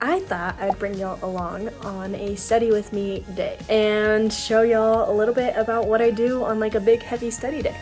I thought I'd bring y'all along on a study with me day and show y'all a little bit about what I do on like a big heavy study day.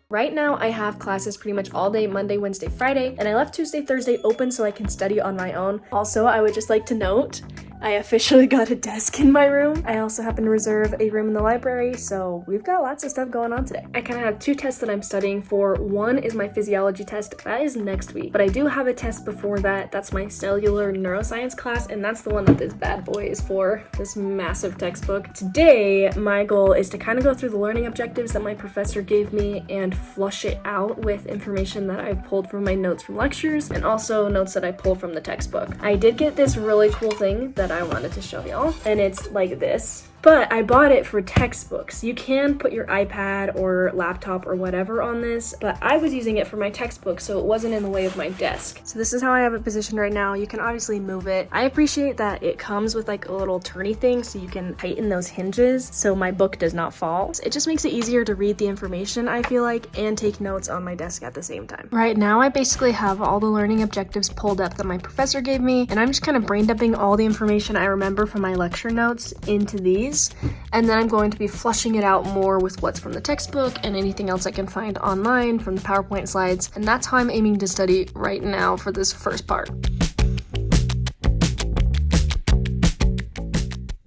Right now, I have classes pretty much all day, Monday, Wednesday, Friday, and I left Tuesday, Thursday open so I can study on my own. Also, I would just like to note, I officially got a desk in my room. I also happen to reserve a room in the library, so we've got lots of stuff going on today. I kind of have two tests that I'm studying for. One is my physiology test. That is next week, but I do have a test before that. That's my cellular neuroscience class, and that's the one that this bad boy is for, this massive textbook. Today, my goal is to kind of go through the learning objectives that my professor gave me and flush it out with information that I've pulled from my notes from lectures and also notes that I pulled from the textbook. I did get this really cool thing that I wanted to show y'all, and it's like this. But I bought it for textbooks. You can put your iPad or laptop or whatever on this, but I was using it for my textbook, so it wasn't in the way of my desk. So this is how I have it positioned right now. You can obviously move it. I appreciate that it comes with like a little turny thing so you can tighten those hinges so my book does not fall. It just makes it easier to read the information, I feel like, and take notes on my desk at the same time. Right now, I basically have all the learning objectives pulled up that my professor gave me, and I'm just kind of brain dumping all the information I remember from my lecture notes into these. And then I'm going to be flushing it out more with what's from the textbook and anything else I can find online from the PowerPoint slides. And that's how I'm aiming to study right now for this first part.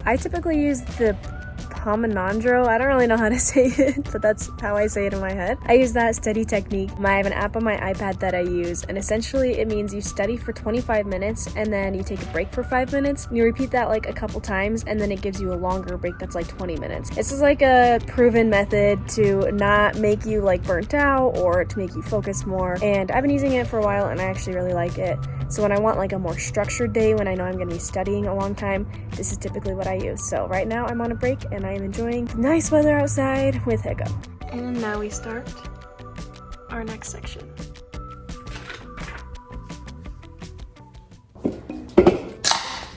I typically use the Pomenandro. I don't really know how to say it, but that's how I say it in my head. I use that study technique. I have an app on my iPad that I use, and essentially it means you study for 25 minutes and then you take a break for 5 minutes. And you repeat that like a couple times, and then it gives you a longer break that's like 20 minutes. This is like a proven method to not make you like burnt out or to make you focus more, and I've been using it for a while and I actually really like it. So when I want like a more structured day, when I know I'm going to be studying a long time, this is typically what I use. So right now I'm on a break and I am enjoying the nice weather outside with Hiccup. And now we start our next section.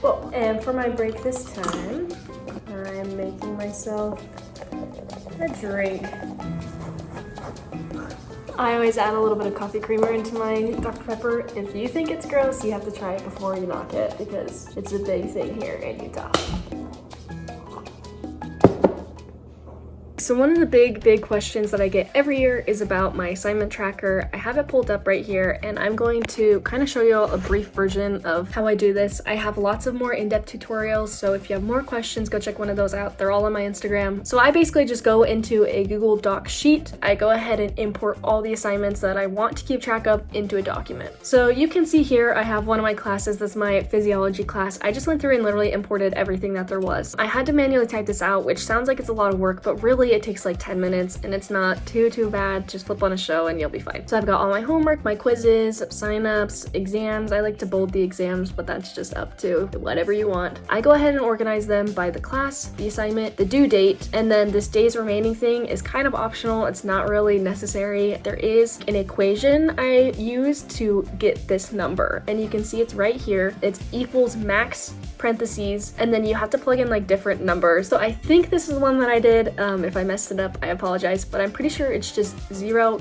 Well, and for my break this time, I am making myself a drink. I always add a little bit of coffee creamer into my Dr. Pepper. If you think it's gross, you have to try it before you knock it because it's a big thing here in Utah. So one of the big questions that I get every year is about my assignment tracker. I have it pulled up right here, and I'm going to kind of show you all a brief version of how I do this. I have lots of more in-depth tutorials, so if you have more questions, go check one of those out. They're all on my Instagram. So I basically just go into a Google Doc sheet. I go ahead and import all the assignments that I want to keep track of into a document. So you can see here, I have one of my classes. That's my physiology class. I just went through and literally imported everything that there was. I had to manually type this out, which sounds like it's a lot of work, but really it takes like 10 minutes and it's not too bad. Just flip on a show and you'll be fine. So I've got all my homework, my quizzes, signups, exams. I like to bold the exams, but that's just up to whatever you want. I go ahead and organize them by the class, the assignment, the due date, and then this days remaining thing is kind of optional. It's not really necessary. There is an equation I use to get this number, and you can see it's right here. It's equals max parentheses, and then you have to plug in like different numbers. So I think this is the one that I did. If I messed it up, I apologize, but I'm pretty sure it's just 0,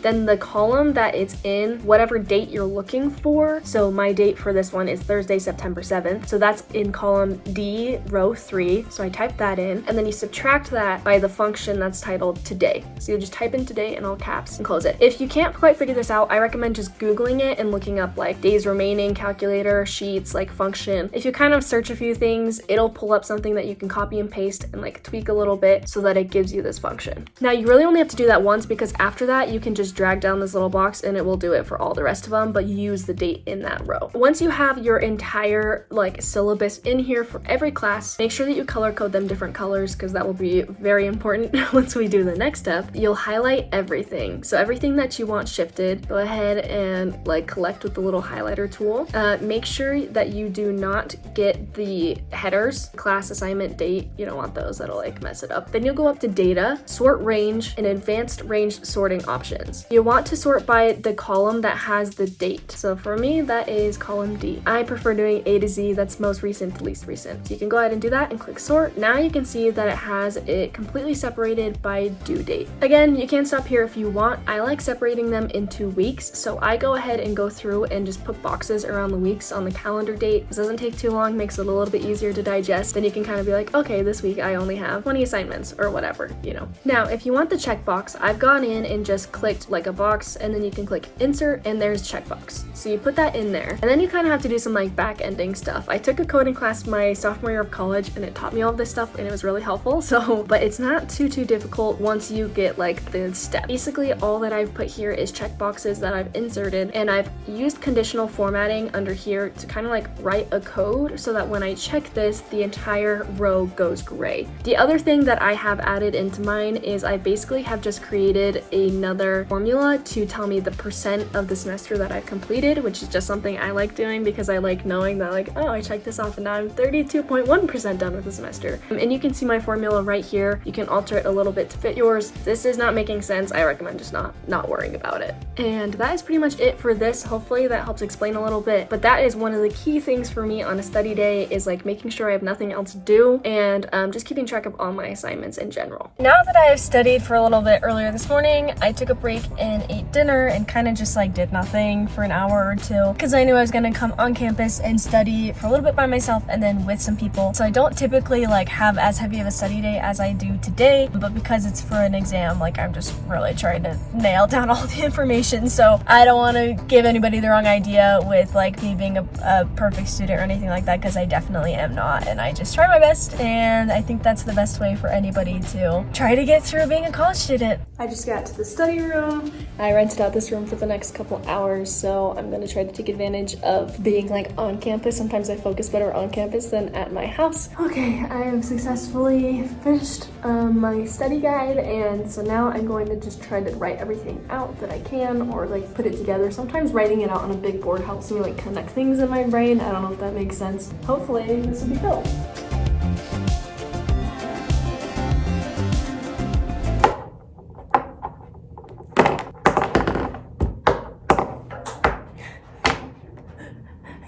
then the column that it's in, whatever date you're looking for. So my date for this one is Thursday, September 7th. So that's in column D, row 3. So I type that in, and then you subtract that by the function that's titled today. So you just type in today in all caps and close it. If you can't quite figure this out, I recommend just Googling it and looking up like days remaining, calculator, sheets, like function. If you kind of search a few things, it'll pull up something that you can copy and paste and like tweak a little bit so that it gives you this function. Now you really only have to do that once, because after that you can just drag down this little box and it will do it for all the rest of them, but you use the date in that row. Once you have your entire like syllabus in here for every class, make sure that you color code them different colors, because that will be very important once we do the next step. You'll highlight everything. So everything that you want shifted, go ahead and like collect with the little highlighter tool. Make sure that you do not get the headers, class, assignment, date. You don't want those, that'll like mess it up. Then you'll go up to data, sort range, and advanced range sorting options. You want to sort by the column that has the date. So for me, that is column D. I prefer doing A to Z, that's most recent to least recent. So you can go ahead and do that and click sort. Now you can see that it has it completely separated by due date. Again, you can stop here if you want. I like separating them into weeks, so I go ahead and go through and just put boxes around the weeks on the calendar date. This doesn't take too long, makes it a little bit easier to digest. Then you can kind of be like, okay, this week I only have 20 assignments or whatever, you know. Now, if you want the checkbox, I've gone in and just clicked like a box, and then you can click insert and there's checkbox. So you put that in there, and then you kind of have to do some like back ending stuff. I took a coding class my sophomore year of college, and it taught me all of this stuff, and it was really helpful. So, but it's not too difficult once you get like the step. Basically, all that I've put here is checkboxes that I've inserted, and I've used conditional formatting under here to kind of like write a code so that when I check this, the entire row goes gray. The other thing that I have added into mine is I basically have just created another formula to tell me the percent of the semester that I've completed, which is just something I like doing because I like knowing that like, oh, I checked this off and now I'm 32.1% done with the semester. And you can see my formula right here. You can alter it a little bit to fit yours. If this is not making sense, I recommend just not worrying about it. And that is pretty much it for this. Hopefully that helps explain a little bit, but that is one of the key things for me on a study day is like making sure I have nothing else to do and just keeping track of all my assignments in general. Now that I have studied for a little bit earlier this morning, I took a break and ate dinner and kind of just like did nothing for an hour or two because I knew I was gonna come on campus and study for a little bit by myself and then with some people. So I don't typically like have as heavy of a study day as I do today, but because it's for an exam, like I'm just really trying to nail down all the information. So I don't want to give anybody the wrong idea with like me being a perfect student or anything like that, because I definitely am not, and I just try my best, and I think that's the best way for anybody to try to get through being a college student. I just got to the study room. I rented out this room for the next couple hours, so I'm going to try to take advantage of being like on campus. Sometimes I focus better on campus than at my house. Okay, I have successfully finished my study guide, and so now I'm going to just try to write everything out that I can, or like put it together. Sometimes writing it out on a big board helps me like connect things in my brain. I don't know if that makes sense. Hopefully this will be cool.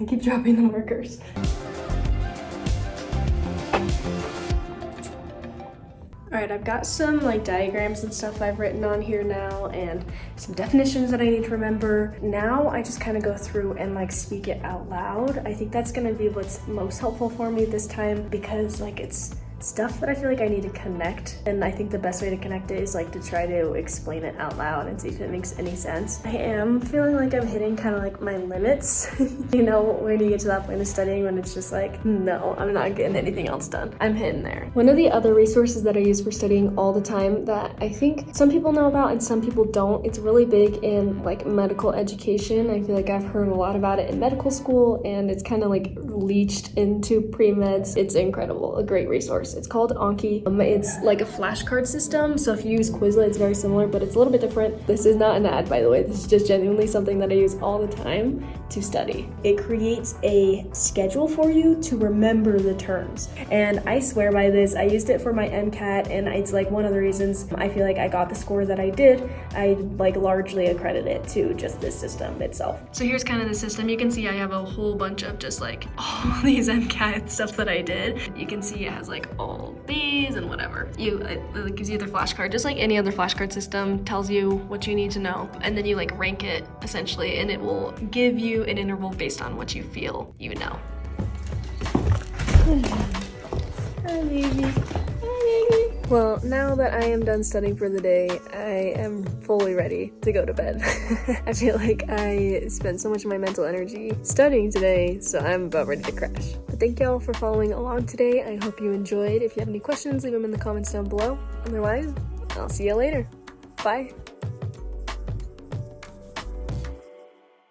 I keep dropping the markers. Alright, I've got some like diagrams and stuff I've written on here now, and some definitions that I need to remember. Now I just kind of go through and like speak it out loud. I think that's gonna be what's most helpful for me this time, because like it's stuff that I feel like I need to connect, and I think the best way to connect it is like to try to explain it out loud and see if it makes any sense. I am feeling like I'm hitting kind of like my limits, you know, when you get to that point of studying when it's just like, no, I'm not getting anything else done. I'm hitting there. One of the other resources that I use for studying all the time that I think some people know about and some people don't, it's really big in like medical education. I feel like I've heard a lot about it in medical school, and it's kind of like leached into pre-meds. It's incredible, a great resource. It's called Anki. It's like a flashcard system, so if you use Quizlet, it's very similar, but it's a little bit different. This is not an ad, by the way. This is just genuinely something that I use all the time to study. It creates a schedule for you to remember the terms, and I swear by this. I used it for my MCAT, and it's like one of the reasons I feel like I got the score that I did. I like largely accredit it to just this system itself. So here's kind of the system. You can see I have a whole bunch of just like all these MCAT stuff that I did. You can see it has like all these and whatever. It gives you the flashcard, just like any other flashcard system, tells you what you need to know, and then you like rank it essentially, and it will give you an interval based on what you feel you know. Hi, baby. Hi, baby. Well, now that I am done studying for the day, I am fully ready to go to bed. I feel like I spent so much of my mental energy studying today, so I'm about ready to crash. But thank y'all for following along today. I hope you enjoyed. If you have any questions, leave them in the comments down below. Otherwise, I'll see you later. Bye.